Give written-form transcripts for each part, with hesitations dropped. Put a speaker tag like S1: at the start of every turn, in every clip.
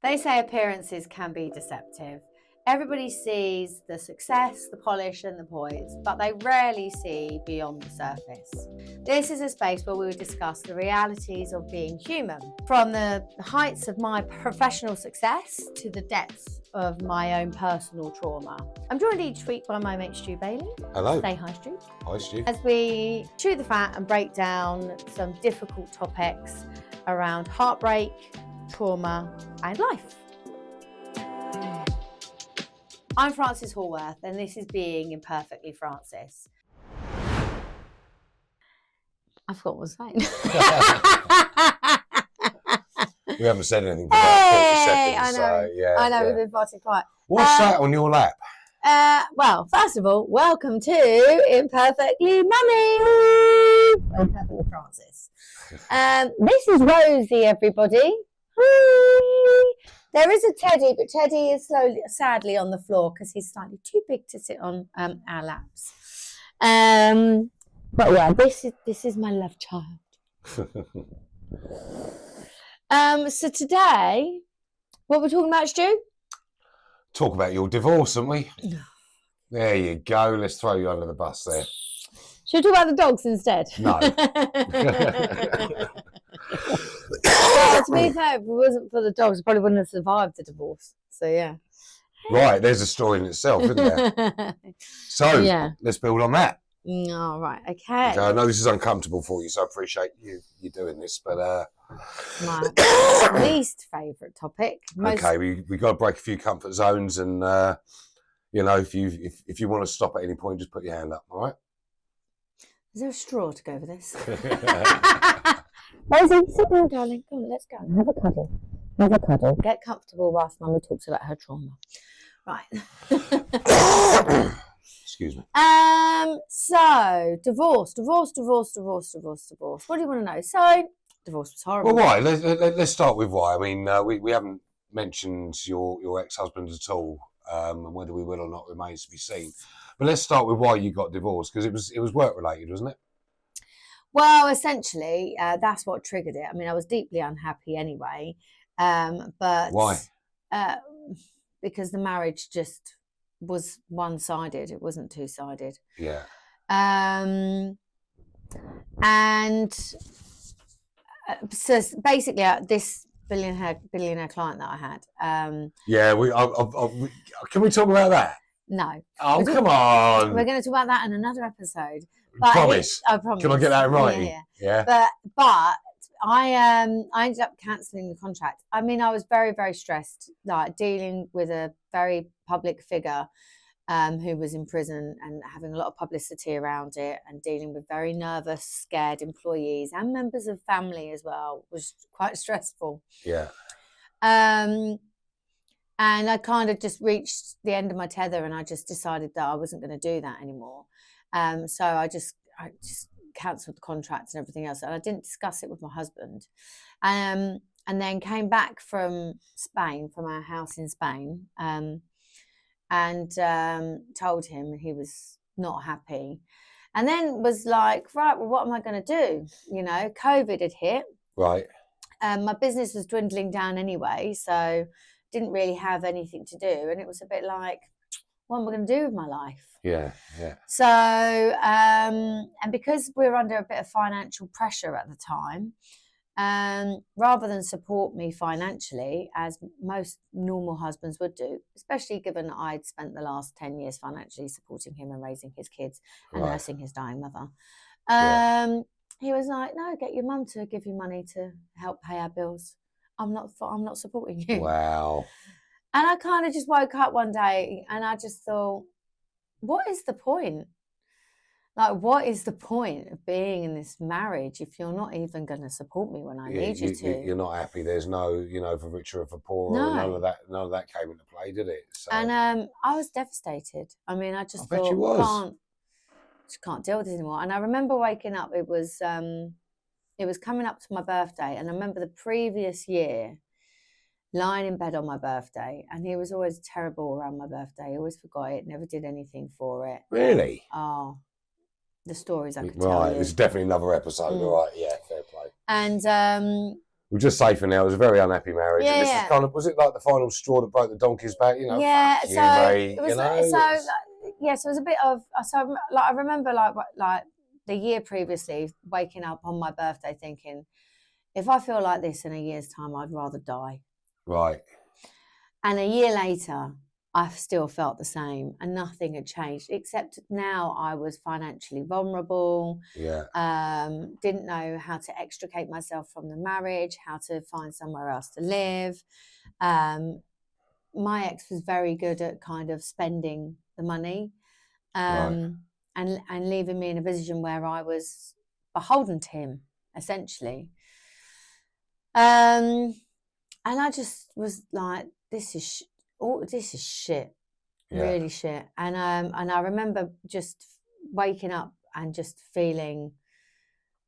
S1: They say appearances can be deceptive. Everybody sees the success, the polish, and the poise, but they rarely see beyond the surface. This is a space where we will discuss the realities of being human, from the heights of my professional success to the depths of my own personal trauma. I'm joined each week by my mate Stuart Bailey.
S2: Hello.
S1: Say hi, Stu.
S2: Hi, Stu.
S1: As we chew the fat and break down some difficult topics around heartbreak, trauma, and life. I'm Frances Hallworth, and this is Being Imperfectly Frances. I forgot what I was saying.
S2: We haven't said anything for about 40 seconds.
S1: I know.
S2: So, yeah,
S1: I know, we've been far too quiet.
S2: What's that on your lap?
S1: Well, first of all, welcome to Imperfectly Mummy. Imperfectly Frances. This is Rosie, everybody. Hi. There is a Teddy, but Teddy is sadly on the floor because he's slightly too big to sit on our laps. But yeah, this is my love child. So today, what we're talking about, Stu?
S2: Talk about your divorce, haven't we? There you go. Let's throw you under the bus there.
S1: Should we talk about the dogs instead?
S2: No.
S1: Well, to be fair, if it wasn't for the dogs, I probably wouldn't have survived the divorce. So yeah.
S2: Right, there's a story in itself, isn't there? So yeah. Let's build on that.
S1: All right, okay.
S2: I know this is uncomfortable for you, so I appreciate you doing this, but
S1: my least favourite topic.
S2: Okay, we got to break a few comfort zones, and you know, if you want to stop at any point, just put your hand up. All right.
S1: Is there a straw to go over this? Rosie, sit down, darling. Come on, let's go. Have a cuddle. Have a cuddle. Get comfortable whilst Mummy talks about her trauma. Right.
S2: Excuse me.
S1: So, divorce. What do you want to know? So, divorce was horrible.
S2: Well, why? Let's start with why. I mean, we haven't mentioned your ex-husband at all, and whether we will or not remains to be seen. But let's start with why you got divorced, because it was work related, wasn't it?
S1: Well, essentially, that's what triggered it. I mean, I was deeply unhappy anyway, but
S2: why?
S1: Because the marriage just was one-sided. It wasn't two-sided.
S2: Yeah.
S1: And so basically, this billionaire client that I had.
S2: Yeah, can we talk about that?
S1: No.
S2: Oh, come on.
S1: We're going to talk about that in another episode. But
S2: promise.
S1: I promise.
S2: Can I get that in writing?
S1: Yeah. But I ended up cancelling the contract. I mean, I was very, very stressed, like dealing with a very public figure who was in prison and having a lot of publicity around it, and dealing with very nervous, scared employees and members of family as well was quite stressful.
S2: Yeah.
S1: And I kind of just reached the end of my tether, and I just decided that I wasn't going to do that anymore. So I just cancelled the contract and everything else, and I didn't discuss it with my husband. And then came back from Spain, from our house in Spain, and told him he was not happy. And then was like, right, well, what am I going to do? You know, COVID had hit.
S2: Right.
S1: My business was dwindling down anyway, so didn't really have anything to do, and it was a bit like, what am I going to do with my life?
S2: Yeah, yeah.
S1: So, and because we were under a bit of financial pressure at the time, rather than support me financially, as most normal husbands would do, especially given that I'd spent the last 10 years financially supporting him and raising his kids and nursing his dying mother, he was like, no, get your mum to give you money to help pay our bills. I'm not supporting you.
S2: Wow.
S1: And I kind of just woke up one day and I just thought, what is the point? Like, what is the point of being in this marriage if you're not even going to support me when I need you to?
S2: You're not happy. There's no, you know, for richer or for poorer.
S1: No.
S2: None of that came into play, did it? So.
S1: And I was devastated. I mean, I just thought, can't deal with this anymore. And I remember waking up. It was coming up to my birthday, and I remember the previous year lying in bed on my birthday, and he was always terrible around my birthday. He always forgot it, never did anything for it.
S2: Really?
S1: Oh, the stories I could tell you.
S2: Right, it's definitely another episode. All right, yeah, fair play.
S1: And
S2: we'll just say for now, it was a very unhappy marriage.
S1: Yeah,
S2: And this
S1: yeah.
S2: was kind of, was it like the final straw that broke the donkey's back? You know,
S1: Yeah,
S2: fuck you,
S1: so
S2: mate.
S1: it was
S2: You know,
S1: so it was a bit of I remember like the year previously waking up on my birthday thinking, if I feel like this in a year's time, I'd rather die.
S2: right.
S1: And a year later, I still felt the same, and nothing had changed except now I was financially vulnerable.
S2: Yeah.
S1: Didn't know how to extricate myself from the marriage, how to find somewhere else to live. My ex was very good at kind of spending the money,
S2: Right.
S1: and leaving me in a position where I was beholden to him, essentially. And I just was like, this is shit,
S2: Yeah.
S1: really shit. And I remember just waking up and just feeling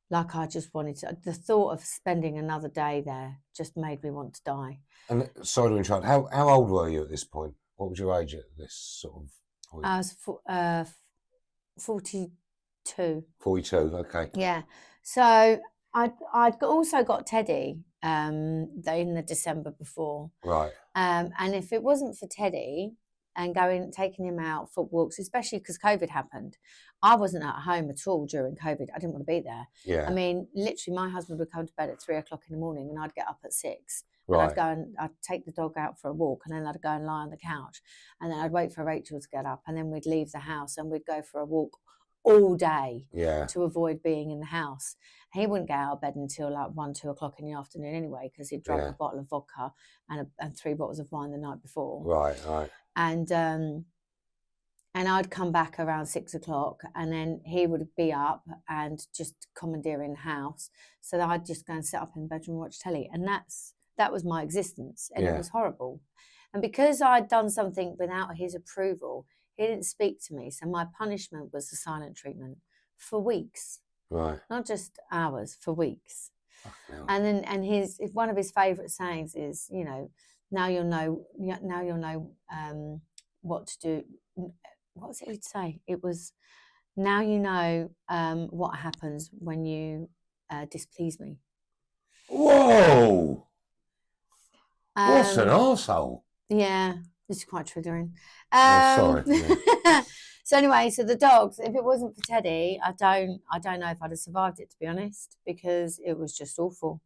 S1: like I just wanted to. The thought of spending another day there just made me want to die.
S2: And sorry to interrupt. How old were you at this point? What was your age at this sort of point?
S1: I was 42.
S2: 42. Okay.
S1: Yeah. So I'd also got Teddy in the December before.
S2: Right.
S1: And if it wasn't for Teddy and taking him out for walks, especially because COVID happened, I wasn't at home at all during COVID. I didn't want to be there.
S2: Yeah.
S1: I mean, literally, my husband would come to bed at 3 o'clock in the morning, and I'd get up at 6.
S2: Right.
S1: And I'd go and I'd take the dog out for a walk, and then I'd go and lie on the couch, and then I'd wait for Rachel to get up, and then we'd leave the house and we'd go for a walk all day.
S2: Yeah.
S1: To avoid being in the house. He wouldn't get out of bed until like 1, 2 o'clock in the afternoon anyway, because he'd drunk a bottle of vodka and 3 bottles of wine the night before.
S2: Right, right.
S1: And I'd come back around 6 o'clock, and then he would be up and just commandeering the house. So that I'd just go and sit up in the bedroom and watch telly, and that was my existence, and it was horrible. And because I'd done something without his approval, he didn't speak to me. So my punishment was the silent treatment for weeks.
S2: Right.
S1: Not just hours, for weeks.
S2: Okay.
S1: And one of his favourite sayings is, you know, now you'll know what to do. What was it he'd say? It was, now you know what happens when you displease me.
S2: Whoa! What an arsehole.
S1: Yeah, this is quite triggering.
S2: Sorry. Yeah.
S1: So anyway, so the dogs, if it wasn't for Teddy, I don't know if I'd have survived it, to be honest, because it was just awful.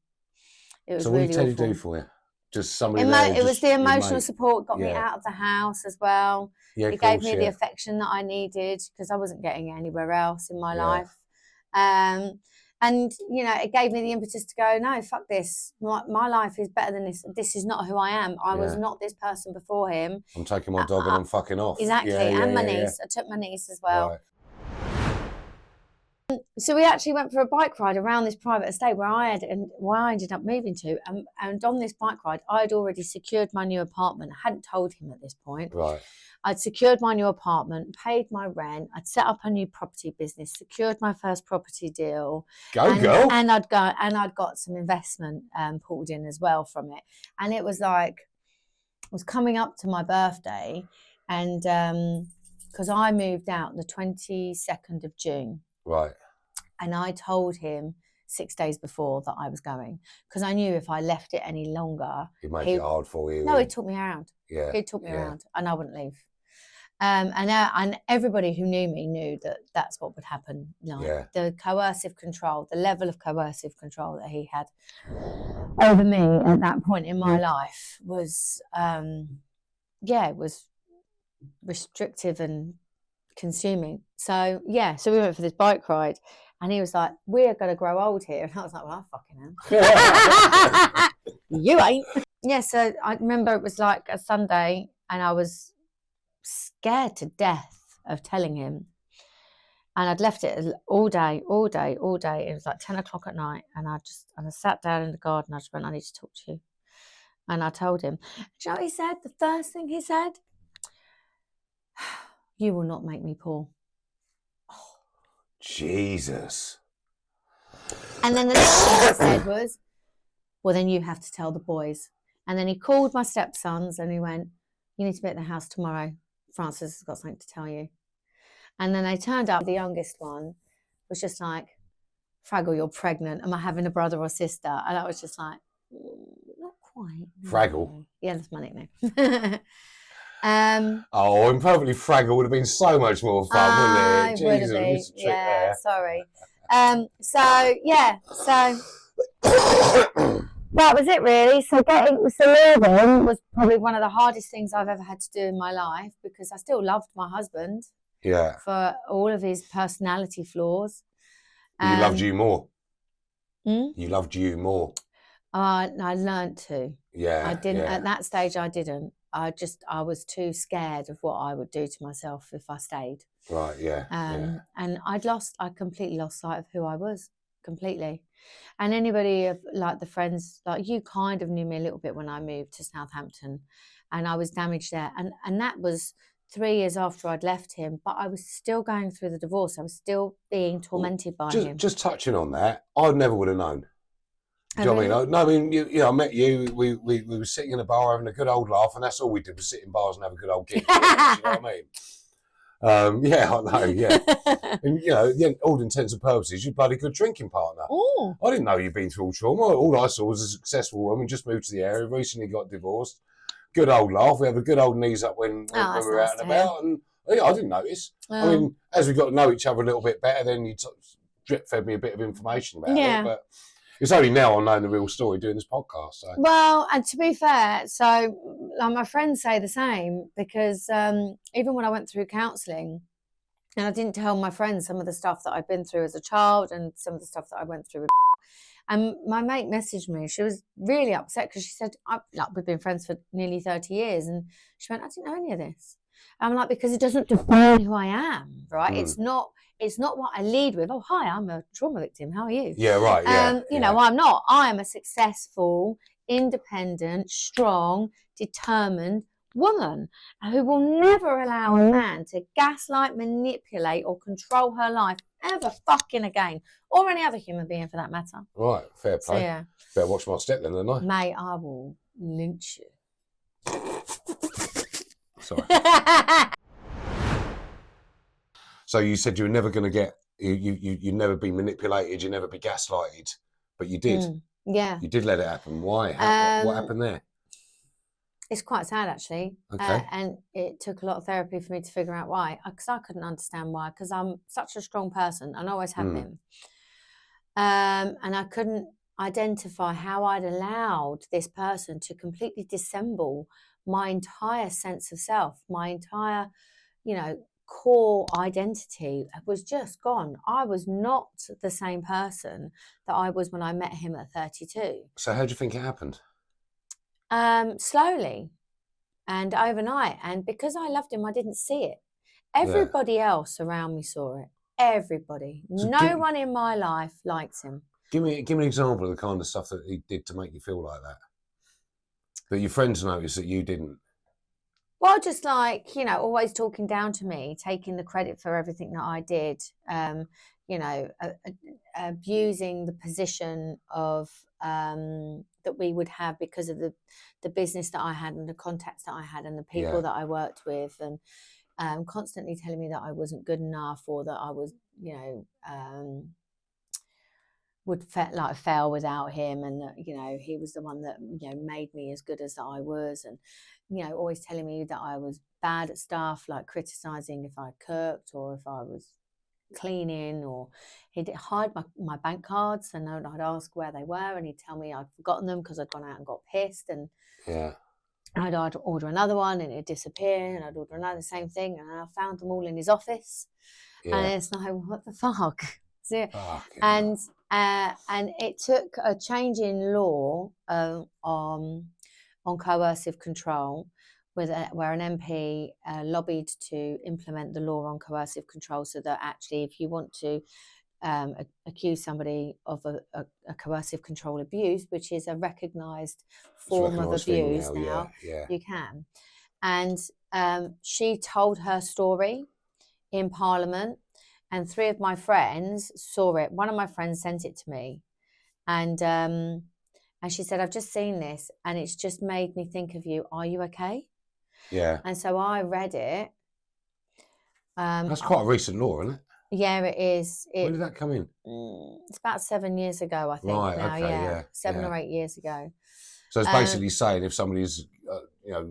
S1: It was
S2: so what
S1: really
S2: did Teddy
S1: awful.
S2: do for you? Just somebody there?
S1: It was the emotional support, got me out of the house as well.
S2: Yeah,
S1: it gave me the affection that I needed, because I wasn't getting it anywhere else in my life. And, you know, it gave me the impetus to go, no, fuck this. My life is better than this. This is not who I am. I was not this person before him.
S2: I'm taking my dog and I'm fucking off.
S1: Exactly. And my niece. I took my niece as well. Right. So we actually went for a bike ride around this private estate where I ended up moving to. And on this bike ride, I'd already secured my new apartment. I hadn't told him at this point.
S2: Right.
S1: I'd secured my new apartment, paid my rent. I'd set up a new property business, secured my first property deal.
S2: Go.
S1: And I'd got some investment pulled in as well from it. And it was like, it was coming up to my birthday, and because I moved out the 22nd of June.
S2: Right.
S1: And I told him 6 days before that I was going, because I knew if I left it any longer,
S2: he'd make it hard for you.
S1: No, he took me around.
S2: Yeah.
S1: He took me around, and I wouldn't leave. And everybody who knew me knew that that's what would happen. Like the coercive control, the level of coercive control that he had over me at that point in my life was, it was restrictive and consuming. So so we went for this bike ride, and he was like, "We're going to grow old here," and I was like, "Well, I fucking am." You ain't. Yeah. So I remember it was like a Sunday, and I was scared to death of telling him, and I'd left it all day. It was like 10 o'clock at night, and I sat down in the garden. I just went, "I need to talk to you," and I told him. Do you know what he said? The first thing he said, "You will not make me poor."
S2: Oh, Jesus.
S1: And then the next thing he said was, "Well, then you have to tell the boys." And then he called my stepsons, and he went, "You need to be at the house tomorrow. Frances has got something to tell you." And then they turned up. The youngest one was just like, "Fraggle, you're pregnant. Am I having a brother or sister?" And I was just like, quite.
S2: Fraggle.
S1: Yeah, that's my nickname.
S2: Oh, Imperfectly Fraggle would have been so much more fun, wouldn't it?
S1: Would have
S2: Jesus,
S1: been.
S2: missed a trick
S1: Yeah,
S2: there.
S1: sorry. So that was it really. So leaving was probably one of the hardest things I've ever had to do in my life, because I still loved my husband
S2: Yeah.
S1: for all of his personality flaws.
S2: He loved you more.
S1: Hmm?
S2: You loved you more.
S1: I learned to.
S2: Yeah.
S1: I didn't
S2: yeah.
S1: at that stage. I didn't. I was too scared of what I would do to myself if I stayed.
S2: Right. Yeah.
S1: And I completely lost sight of who I was completely. And anybody like the friends, like you kind of knew me a little bit when I moved to Southampton, and I was damaged there. And that was 3 years after I'd left him, but I was still going through the divorce. I was still being tormented by him.
S2: Just touching on that, I never would have known. Do you know what I mean? No, I mean, I met you. We were sitting in a bar having a good old laugh, and that's all we did was sit in bars and have a good old gig. Do you know what I mean? Yeah, I know. Yeah, and all intents and purposes, you're a bloody good drinking partner.
S1: Ooh.
S2: I didn't know you'd been through all trauma. All I saw was a successful woman, just moved to the area, recently got divorced. Good old laugh. We have a good old knees up when we were out and about, and I didn't notice. I mean, as we got to know each other a little bit better, then you drip fed me a bit of information about it, but. It's only now I'm knowing the real story doing this podcast. So.
S1: Well, and to be fair, so like my friends say the same, because even when I went through counselling, and I didn't tell my friends some of the stuff that I'd been through as a child and some of the stuff that I went through with. And my mate messaged me. She was really upset because she said, we've been friends for nearly 30 years. And she went, I didn't know any of this. I'm like, because it doesn't define who I am, right? It's not what I lead with. Oh, hi, I'm a trauma victim. How are you?
S2: Yeah, right. Yeah.
S1: You know, I'm not. I am a successful, independent, strong, determined woman who will never allow a man to gaslight, manipulate, or control her life ever fucking again, or any other human being for that matter.
S2: Right, fair play.
S1: So, yeah.
S2: Better watch my step then, don't I?
S1: Mate, I will lynch you.
S2: Sorry. So you said you were never going to get, you'd never be manipulated, you'd never be gaslighted, but you did.
S1: Yeah.
S2: You did let it happen. Why? What happened there?
S1: It's quite sad, actually.
S2: Okay.
S1: And it took a lot of therapy for me to figure out why, because I couldn't understand why, because I'm such a strong person and always have been. And I couldn't identify how I'd allowed this person to completely dissemble my entire sense of self, my entire, core identity was just gone. I was not the same person that I was when I met him at 32.
S2: So how do you think it happened?
S1: Slowly and overnight. And because I loved him, I didn't see it. Everybody else around me saw it. Everybody. So no one in my life liked him.
S2: Give me an example of the kind of stuff that he did to make you feel like that. That your friends noticed that you didn't.
S1: Well, just like, always talking down to me, taking the credit for everything that I did, abusing the position of that we would have because of the business that I had and the contacts that I had and the people that I worked with, and constantly telling me that I wasn't good enough, or that I was, would fail without him, and that he was the one that made me as good as I was, and always telling me that I was bad at stuff, like criticizing if I cooked or if I was cleaning, or he'd hide my bank cards, and I'd ask where they were, and he'd tell me I'd forgotten them because I'd gone out and got pissed, and I'd order another one and it'd disappear, and I'd order another, same thing, and I found them all in his office, and it's like, what the fuck? So, and it took a change in law on coercive control, where an MP lobbied to implement the law on coercive control, so that actually, if you want to accuse somebody of a coercive control abuse, which is a recognised form of abuse now, you can. And she told her story in Parliament, and 3 of my friends saw it. One of my friends sent it to me, and she said, I've just seen this, and it's just made me think of you. Are you okay?
S2: Yeah.
S1: And so I read it.
S2: That's quite a recent law, isn't it?
S1: Yeah, it is.
S2: When did that come in?
S1: It's about 7 years ago, I think.
S2: Right,
S1: now,
S2: okay,
S1: 7 or 8 years ago.
S2: So it's basically saying if somebody's,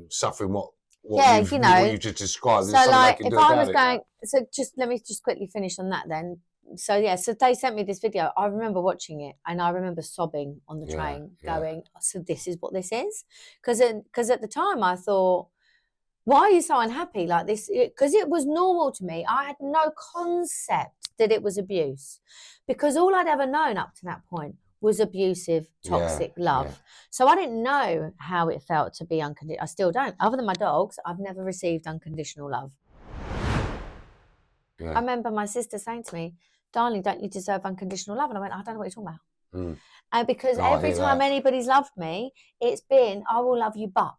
S2: suffering what
S1: Yeah,
S2: what you just described,
S1: so
S2: there's something
S1: like
S2: they can
S1: if
S2: do
S1: I
S2: about
S1: was
S2: it.
S1: going, so just let me just quickly finish on that then. So yeah, so they sent me this video. I remember watching it and I remember sobbing on the train, going, so this is what this is? Because at the time I thought, why are you so unhappy like this? Because it was normal to me. I had no concept that it was abuse, because all I'd ever known up to that point was abusive, toxic love.
S2: Yeah.
S1: So I didn't know how it felt to be unconditional. I still don't. Other than my dogs, I've never received unconditional love.
S2: Yeah.
S1: I remember my sister saying to me, darling, don't you deserve unconditional love? And I went, I don't know what you're talking about. And because every time anybody's loved me, it's been, I will love you, but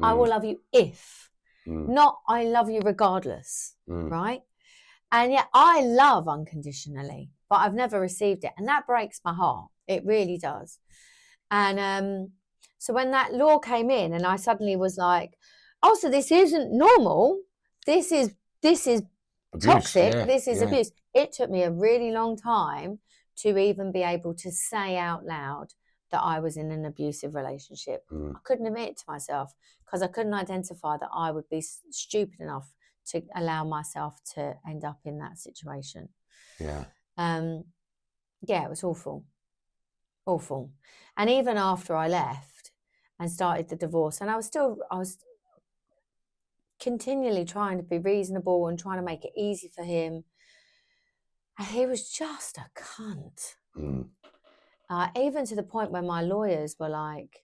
S1: I will love you if, not I love you regardless, right? And yet I love unconditionally, but I've never received it. And that breaks my heart. It really does. And so when that law came in and I suddenly was like, oh, so this isn't normal. This is abuse, toxic. This is abuse. It took me a really long time to even be able to say out loud that I was in an abusive relationship. I couldn't admit it to myself because I couldn't identify that I would be stupid enough to allow myself to end up in that situation.
S2: Yeah.
S1: Yeah, it was awful. Awful. And even after I left and started the divorce, and I was continually trying to be reasonable and trying to make it easy for him. And he was just a cunt. Even to the point where my lawyers were like,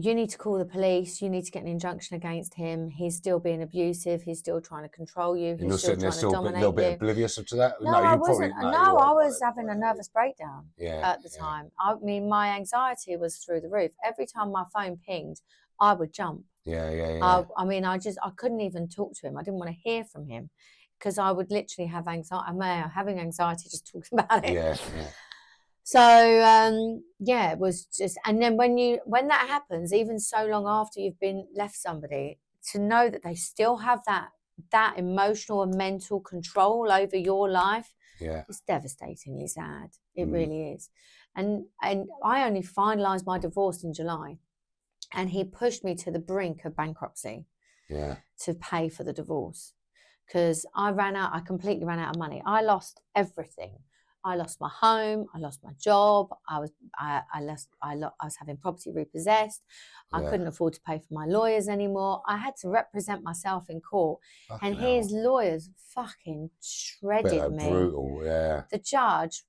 S1: you need to call the police. You need to get an injunction against him. He's still being abusive. He's still trying to control you. He's still trying to dominate you.
S2: A little bit oblivious to that?
S1: No, I wasn't. No, I was having a nervous breakdown at the time. I mean, my anxiety was through the roof. Every time my phone pinged, I would jump.
S2: Yeah.
S1: I mean, I couldn't even talk to him. I didn't want to hear from him because I would literally have anxiety. I'm having anxiety just talking about it.
S2: Yeah.
S1: So, it was just, and then when that happens, even so long after you've been left somebody, to know that they still have that emotional and mental control over your life, it's devastatingly sad. It really is. And I only finalised my divorce in July, and he pushed me to the brink of bankruptcy to pay for the divorce because I completely ran out of money. I lost everything. I lost my home. I lost my job. I was having property repossessed. I couldn't afford to pay for my lawyers anymore. I had to represent myself in court, and his lawyers fucking shredded me.
S2: Brutal, yeah.
S1: The judge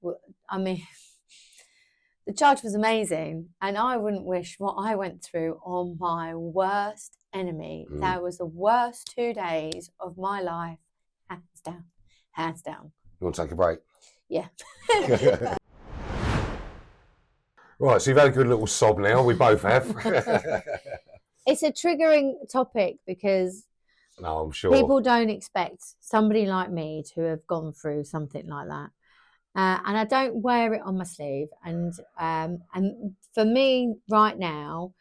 S1: was amazing, and I wouldn't wish what I went through on my worst enemy. That was the worst 2 days of my life, hands down. Hands down.
S2: You want to take a break?
S1: Yeah.
S2: Right, so you've had a good little sob now. We both have.
S1: It's a triggering topic because
S2: I'm sure
S1: people don't expect somebody like me to have gone through something like that. And I don't wear it on my sleeve. And for me right now,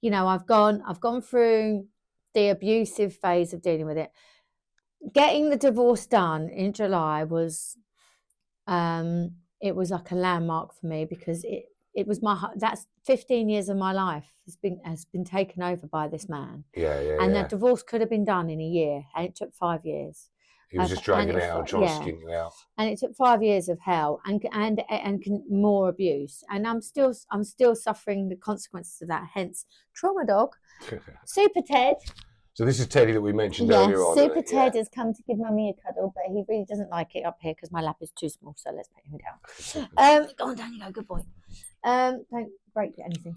S1: I've gone through the abusive phase of dealing with it. Getting the divorce done in July was it was like a landmark for me because it was that's 15 years of my life has been taken over by this man. And that divorce could have been done in a year, and it took 5 years.
S2: He was just dragging it out and trying to skin you out. And
S1: it took 5 years of hell and more abuse, and I'm still suffering the consequences of that. Hence, trauma dog, Super Ted.
S2: So this is Teddy that we mentioned earlier on.
S1: Super Ted has come to give Mummy a cuddle, but he really doesn't like it up here because my lap is too small. So let's put him down. Go on, down you go. Good boy. Don't break anything.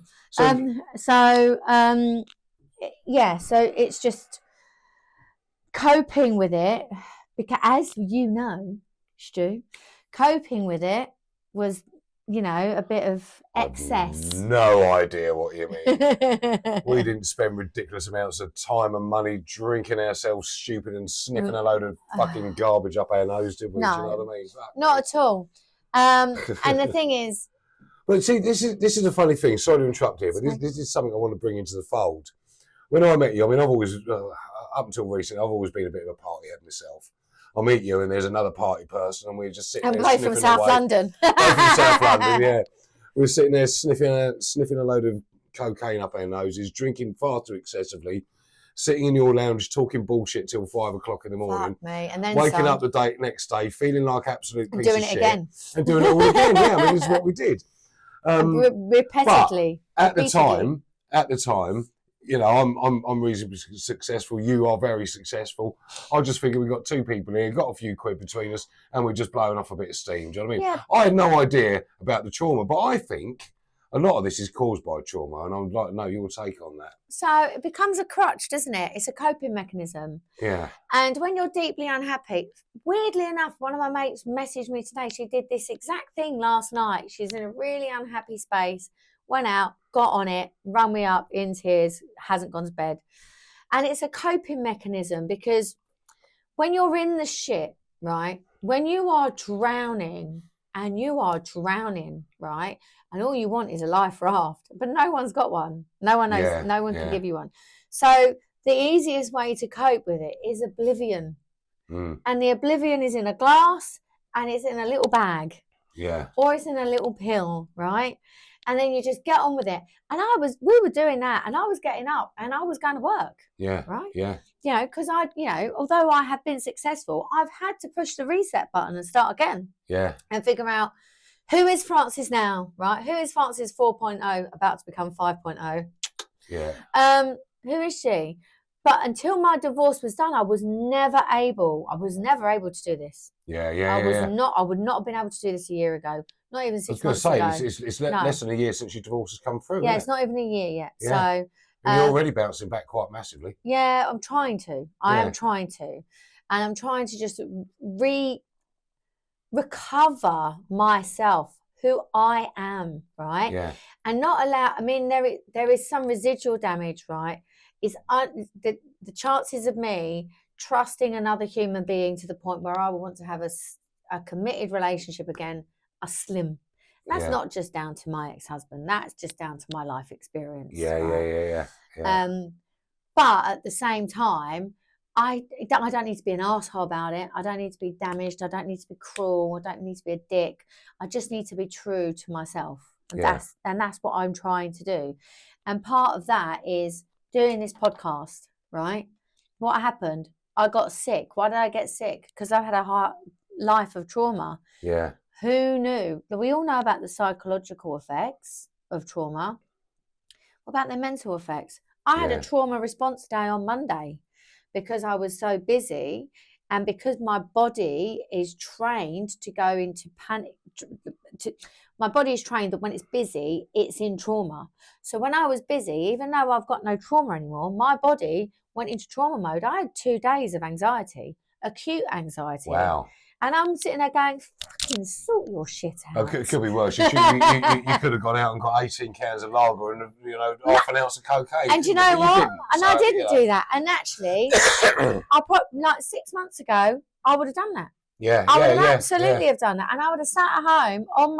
S1: So it's just coping with it because, as you know, Stu, coping with it was, a bit of excess.
S2: No idea what you mean. We didn't spend ridiculous amounts of time and money drinking ourselves stupid and sniffing a load of fucking garbage up our nose, did we?
S1: No,
S2: do you know what I mean?
S1: Not at all. And the thing is,
S2: but see, this is a funny thing. Sorry to interrupt here, but this is something I want to bring into the fold. When I met you, I mean, I've always, up until recently, I've always been a bit of a party head myself. I meet you and there's another party person and we just sit there
S1: both from South London.
S2: Both from South London, yeah. We're sitting there sniffing a load of cocaine up our noses, drinking far too excessively, sitting in your lounge talking bullshit till 5 o'clock in the morning.
S1: Fuck me. And then
S2: waking up the next day feeling like absolute
S1: and
S2: piece
S1: doing
S2: of
S1: it
S2: shit.
S1: again.
S2: And doing it all again. Yeah, I mean, this is what we did.
S1: Repeatedly.
S2: At the time, you know, I'm reasonably successful. You are very successful. I just figured we got two people here, got a few quid between us, and we're just blowing off a bit of steam. Do you know what I mean?
S1: Yeah.
S2: I had no idea about the trauma, but I think a lot of this is caused by trauma, and I'd like to know your take on that.
S1: So it becomes a crutch, doesn't it? It's a coping mechanism.
S2: Yeah.
S1: And when you're deeply unhappy, weirdly enough, one of my mates messaged me today. She did this exact thing last night. She's in a really unhappy space, went out, got on it, run me up in tears, hasn't gone to bed. And it's a coping mechanism because when you're in the shit, right? When you are drowning, right? And all you want is a life raft, but no one's got one. No one knows.
S2: Yeah,
S1: no one can give you one. So the easiest way to cope with it is oblivion. And the oblivion is in a glass and it's in a little bag.
S2: Yeah.
S1: Or it's in a little pill, right? And then you just get on with it. And we were doing that, and I was getting up and I was going to work.
S2: Yeah.
S1: Right?
S2: Yeah.
S1: You know, because although I have been successful, I've had to push the reset button and start again.
S2: Yeah.
S1: And figure out who is Frances now, right? Who is Frances 4.0 about to become 5.0?
S2: Yeah.
S1: Who is she? But until my divorce was done, I was never able to do this.
S2: Yeah.
S1: I would not have been able to do this a year ago. Not even 6 months ago.
S2: I was going to say, it's less than a year since your divorce has come through.
S1: Yeah, it's not even a year yet. Yeah. So
S2: and you're already bouncing back quite massively.
S1: Yeah, I'm trying to. I am trying to. And I'm trying to just recover myself, who I am, right?
S2: Yeah.
S1: And not allow, I mean, there is some residual damage, right? The chances of me trusting another human being to the point where I want to have a committed relationship again are slim. That's not just down to my ex-husband. That's just down to my life experience.
S2: Yeah.
S1: But at the same time, I don't need to be an asshole about it. I don't need to be damaged. I don't need to be cruel. I don't need to be a dick. I just need to be true to myself. And that's what I'm trying to do. And part of that is doing this podcast, right? What happened? I got sick. Why did I get sick? Because I had a hard life of trauma.
S2: Yeah.
S1: Who knew? We all know about the psychological effects of trauma. What about the mental effects? I had a trauma response day on Monday because I was so busy and because my body is trained to go into panic. My body is trained that when it's busy, it's in trauma. So when I was busy, even though I've got no trauma anymore, my body went into trauma mode. I had 2 days of anxiety, acute anxiety.
S2: Wow.
S1: And I'm sitting there going, fucking sort your shit out.
S2: It could be worse. You could have gone out and got 18 cans of lager and, half an ounce of cocaine.
S1: And you know what? I didn't do that. And actually, I put 6 months ago, I would have done that.
S2: Yeah,
S1: I would have absolutely have done that. And I would have sat at home on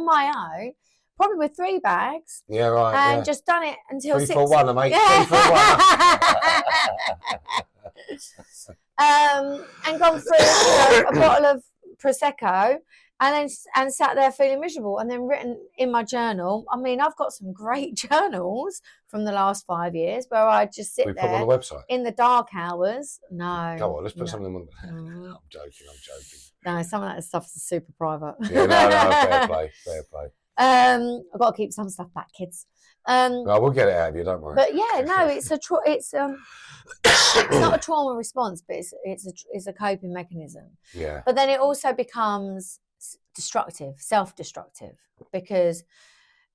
S1: my own, probably with 3 bags.
S2: Yeah, right.
S1: And just done it until
S2: 3
S1: 6.
S2: for 1, mate.
S1: Yeah.
S2: 3 for 1.
S1: And gone through a bottle of Prosecco and sat there feeling miserable and then written in my journal. I mean, I've got some great journals from the last 5 years where I just sit there.
S2: Put them on the website?
S1: In the dark hours. No.
S2: Go on, let's put some of them on. I'm joking.
S1: No, some of that stuff is super private.
S2: Yeah, no, fair play.
S1: I've got to keep some stuff back, kids.
S2: No, we'll get it out of you, don't worry.
S1: But yeah, no, it's not a trauma response, but it's a coping mechanism.
S2: Yeah.
S1: But then it also becomes self-destructive, because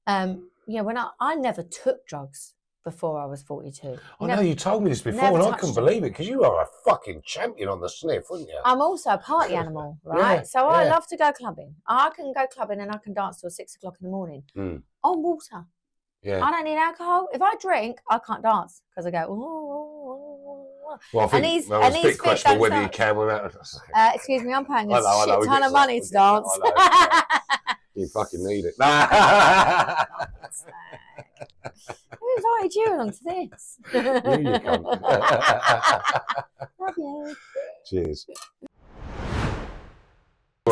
S1: when I never took drugs before I was 42.
S2: I know you told me this before, and I couldn't believe it because you are a fucking champion on the sniff, weren't you?
S1: I'm also a party animal, right? So I love to go clubbing. I can go clubbing and I can dance till 6 o'clock in the morning on water.
S2: Yeah.
S1: I don't need alcohol. If I drink, I can't dance because I go. Ooh.
S2: Well, I think it's a bit questionable whether you can without.
S1: Excuse me, I'm paying a shit ton of money to dance.
S2: You fucking need it.
S1: Who invited you along to this?
S2: You cunt.
S1: Love you.
S2: Cheers.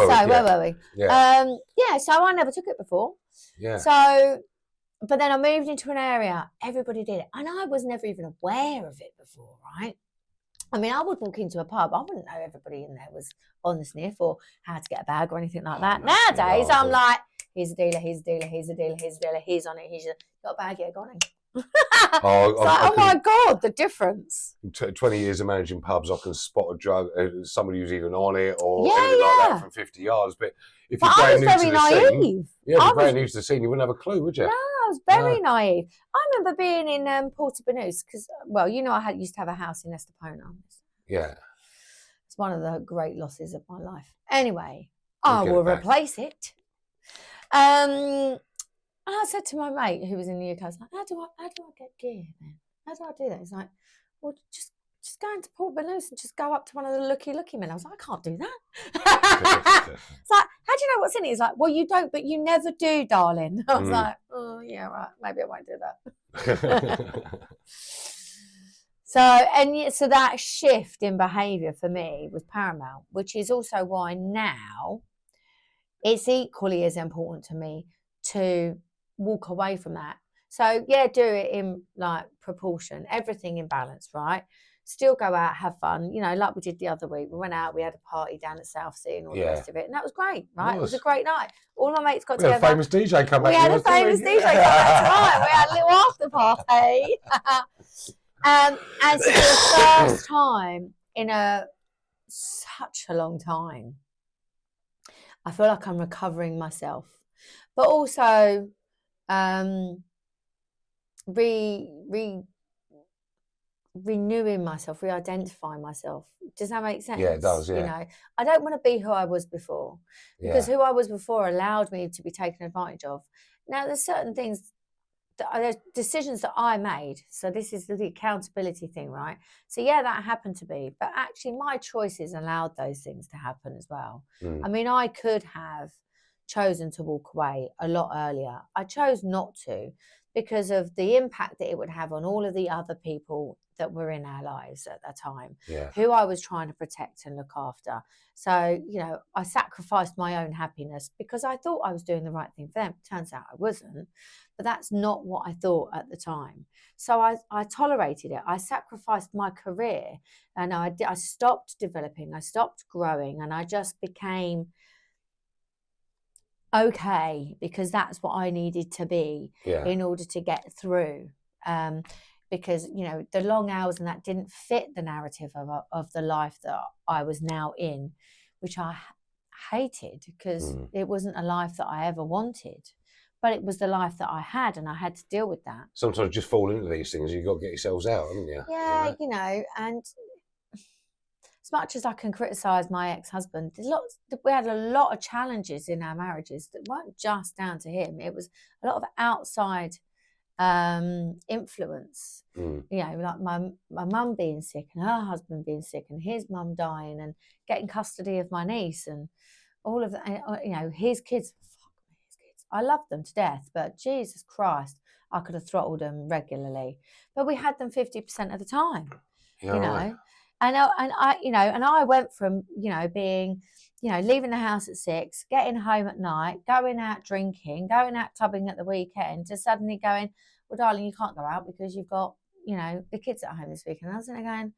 S2: were we?
S1: where were we?
S2: Yeah.
S1: So I never took it before.
S2: Yeah.
S1: So, but then I moved into an area, everybody did it. And I was never even aware of it before, right? I mean, I would walk into a pub, I wouldn't know everybody in there was on the sniff or how to get a bag or anything like that. Nowadays, I'm like, here's a dealer, here's a dealer, here's a dealer, here's a dealer, he's on it, he's got a bag, yeah, go on in. Oh my God, the difference.
S2: 20 years of managing pubs, I can spot a drug, somebody who's even on it or anything like that from 50 yards. But if you're brand new to the scene, if you're brand new to the scene, you wouldn't have a clue, would you?
S1: No, I was very naive. I remember being in Porto Banús because, well, you know, I used to have a house in Estepona.
S2: Yeah.
S1: It's one of the great losses of my life. Anyway, I will replace it. And I said to my mate who was in the UK, I was like, how do I get gear then? How do I do that? He's like, well, just go into Port Banús and just go up to one of the looky men. I was like, I can't do that. It's like, how do you know what's in it? He's like, well, you don't, but you never do, darling. I was like, oh, yeah, right. Maybe I won't do that. So that shift in behaviour for me was paramount, which is also why now it's equally as important to me to walk away from that. So yeah, do it in like proportion, everything in balance, right? Still go out, have fun, you know, like we did the other week. We went out, we had a party down at Southsea and all the rest of it, and that was great, right? It was a great night. All my mates got together.
S2: We had a famous DJ come back.
S1: We had a famous DJ come back tonight. We had a little after party. And for the first time in such a long time, I feel like I'm recovering myself, but also renewing myself, re-identifying myself. Does that make sense?
S2: Yeah, it does, yeah.
S1: You know, I don't want to be who I was before because who I was before allowed me to be taken advantage of. Now, there's certain things, there's decisions that I made. So this is the accountability thing, right? So yeah, that happened to me, but actually my choices allowed those things to happen as well. I mean, I could have chosen to walk away a lot earlier. I chose not to because of the impact that it would have on all of the other people that were in our lives at that time, who I was trying to protect and look after. So, you know, I sacrificed my own happiness because I thought I was doing the right thing for them. Turns out I wasn't, but that's not what I thought at the time. So I tolerated it. I sacrificed my career and I stopped developing, I stopped growing, and I just became okay because that's what I needed to be in order to get through. Because, you know, the long hours and that didn't fit the narrative of the life that I was now in, which I hated because it wasn't a life that I ever wanted, but it was the life that I had and I had to deal with that.
S2: Sometimes you just fall into these things, you've got to get yourselves out, haven't you?
S1: Yeah, you know, and as much as I can criticise my ex-husband, we had a lot of challenges in our marriages that weren't just down to him. It was a lot of outside influence, you know, like my mum being sick and her husband being sick and his mum dying and getting custody of my niece and all of that, you know, his kids, I love them to death, but Jesus Christ, I could have throttled them regularly, but we had them 50% of the time, you know. And I, you know, and I went from, you know, being, you know, leaving the house at 6, getting home at night, going out drinking, going out clubbing at the weekend, to suddenly going, well, darling, you can't go out because you've got, you know, the kids at home this weekend. And I was sitting there going,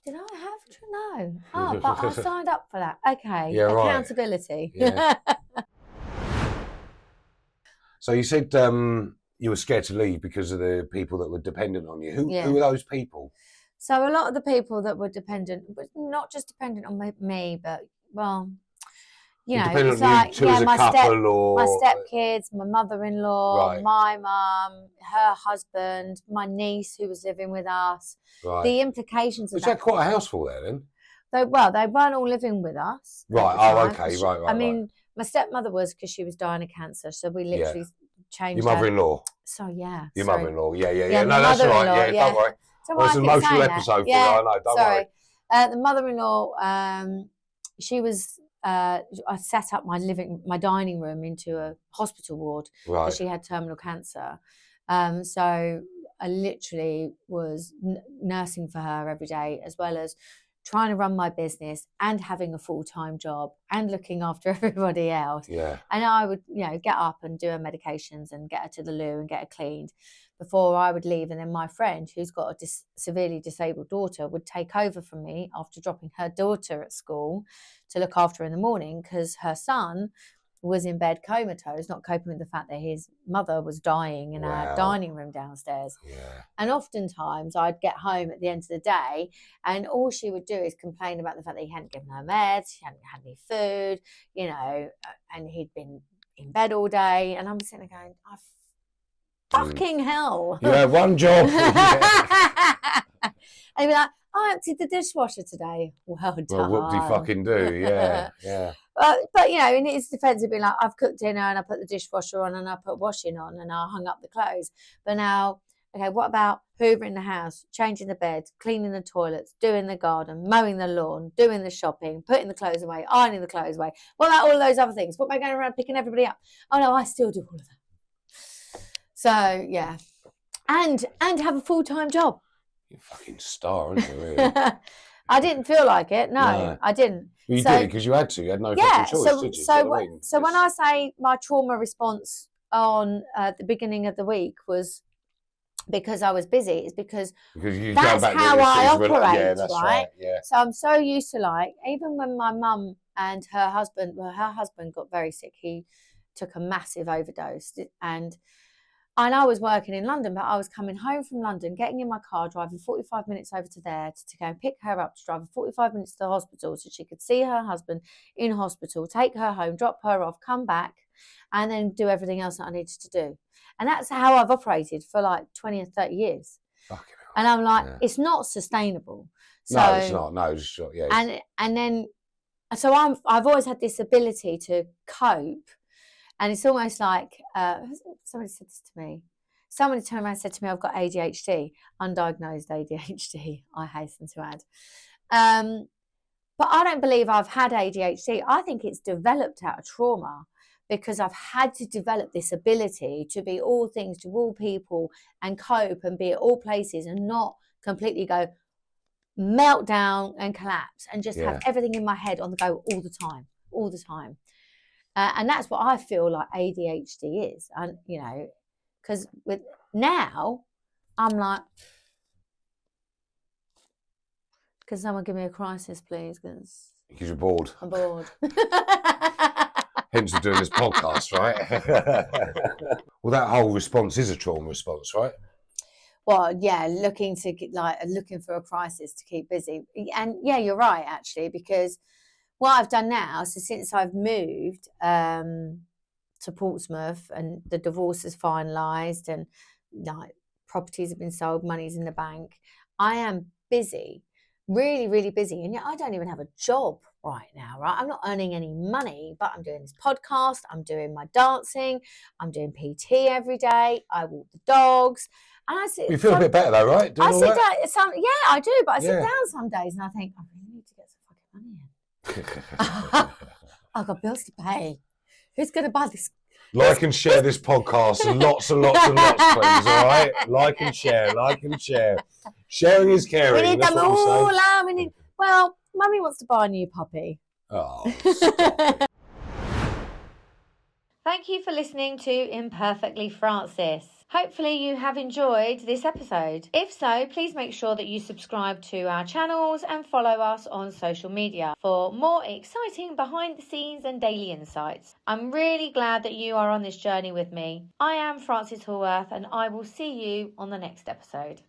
S1: did I have to? No. Oh, but I signed up for that. Okay.
S2: Yeah,
S1: accountability.
S2: Yeah. So you said you were scared to leave because of the people that were dependent on you. Who were those people?
S1: So a lot of the people that were dependent, but not just dependent on me, but, well, you know, it's like, my stepkids, my mother-in-law, my mum, her husband, my niece who was living with us. The implications of that.
S2: Was that quite a house full there then?
S1: They weren't all living with us.
S2: Right, oh, okay, right.
S1: I mean, my stepmother was because she was dying of cancer, so we literally changed
S2: Your mother-in-law?
S1: So, yeah.
S2: Your mother-in-law, yeah. No, that's all right, don't worry. Well, it's an emotional episode for you, I know, don't worry.
S1: The mother-in-law, she was, I set up my dining room into a hospital ward because she had terminal cancer. So I literally was nursing for her every day, as well as trying to run my business and having a full-time job and looking after everybody else.
S2: Yeah.
S1: And I would, get up and do her medications and get her to the loo and get her cleaned before I would leave. And then my friend, who's got a severely disabled daughter, would take over from me after dropping her daughter at school to look after her in the morning, because her son was in bed comatose, not coping with the fact that his mother was dying in our dining room downstairs.
S2: Yeah.
S1: And oftentimes I'd get home at the end of the day and all she would do is complain about the fact that he hadn't given her meds, she hadn't had any food, and he'd been in bed all day. And I'm sitting there going, fucking hell.
S2: You had one job.
S1: And he'd be like, I emptied the dishwasher today. Well done.
S2: Well, what do you fucking do? Yeah, yeah.
S1: But in his defence, it'd be like, I've cooked dinner and I put the dishwasher on and I put washing on and I hung up the clothes. But now, okay, what about hoovering the house, changing the bed, cleaning the toilets, doing the garden, mowing the lawn, doing the shopping, putting the clothes away, ironing the clothes away? What about all those other things? What am I going around picking everybody up? Oh no, I still do all of that. So yeah, and have a full-time job.
S2: You're a fucking star, aren't you? Really?
S1: I didn't feel like it. No, I didn't.
S2: Well, you did it because you had to. You had no fucking choice, did you?
S1: So when I say my trauma response on the beginning of the week was because I was busy, it's because that's how I operate,
S2: yeah, that's right? Yeah.
S1: So I'm so used to, even when my mum and her husband got very sick, he took a massive overdose, and I was working in London, but I was coming home from London, getting in my car, driving 45 minutes over to there to go and pick her up, to drive 45 minutes to the hospital so she could see her husband in hospital, take her home, drop her off, come back, and then do everything else that I needed to do. And that's how I've operated for 20 or 30 years.
S2: Fucking hell.
S1: And I'm like, it's not sustainable. So,
S2: no, it's not. No, just short. Yeah.
S1: And then, so I've always had this ability to cope. And it's almost like, somebody said this to me. Somebody turned around and said to me, I've got ADHD, undiagnosed ADHD, I hasten to add. But I don't believe I've had ADHD. I think it's developed out of trauma, because I've had to develop this ability to be all things to all people and cope and be at all places and not completely go melt down and collapse and just have everything in my head on the go all the time. And that's what I feel like ADHD is. And, because with now, I'm like, can someone give me a crisis, please? Because
S2: you're bored.
S1: I'm bored.
S2: Hence we're doing this podcast, right? Well, that whole response is a trauma response, right?
S1: Well, yeah, looking for a crisis to keep busy. And yeah, you're right, actually, because what I've done now, so since I've moved to Portsmouth and the divorce is finalised and properties have been sold, money's in the bank, I am busy, really, really busy. And yet I don't even have a job right now, right? I'm not earning any money, but I'm doing this podcast, I'm doing my dancing, I'm doing PT every day, I walk the dogs. And I sit.
S2: You feel a bit better though, right?
S1: I sit down, yeah, I do, but I sit down some days and I think, I really need to get some fucking money in. I've got bills to pay. Who's going to buy this?
S2: Like and share this podcast, lots and lots and lots, please. All right, like and share. Sharing is caring.
S1: We need them all out. Well, Mummy wants to buy a new puppy.
S2: Oh.
S1: Thank you for listening to Imperfectly Frances. Hopefully you have enjoyed this episode. If so, please make sure that you subscribe to our channels and follow us on social media for more exciting behind the scenes and daily insights. I'm really glad that you are on this journey with me. I am Frances Hallworth and I will see you on the next episode.